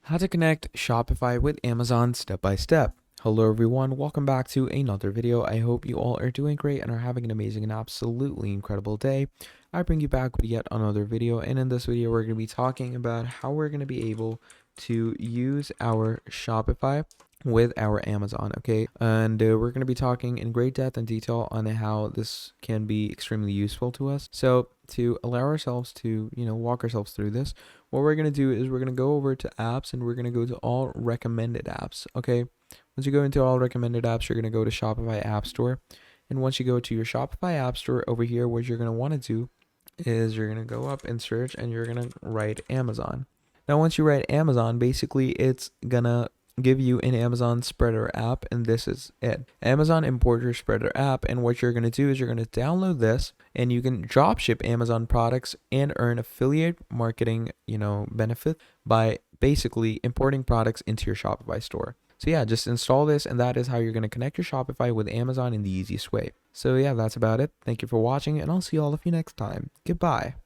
How to connect Shopify with Amazon step by step. Hello everyone, welcome back to another video. I hope you all are doing great and are having an amazing and absolutely incredible day. I bring you back with yet another video, and in this video we're going to be talking about how we're going to be able to use our Shopify with our Amazon, okay? And we're going to be talking in great depth and detail on how this can be extremely useful to us. So to allow ourselves to, walk ourselves through this, what we're going to do is we're going to go over to apps and we're going to go to all recommended apps, okay? Once you go into all recommended apps, you're going to go to Shopify App Store. And once you go to your Shopify App Store over here, what you're going to want to do is you're going to go up and search and you're going to write Amazon. Now, once you write Amazon, basically it's going to give you an Amazon Spreader app, and this is it. Amazon Importer Spreader app, and what you're going to do is you're going to download this, and you can drop ship Amazon products and earn affiliate marketing, benefit by basically importing products into your Shopify store. So yeah, just install this, and that is how you're going to connect your Shopify with Amazon in the easiest way. So yeah, that's about it. Thank you for watching, and I'll see all of you next time. Goodbye.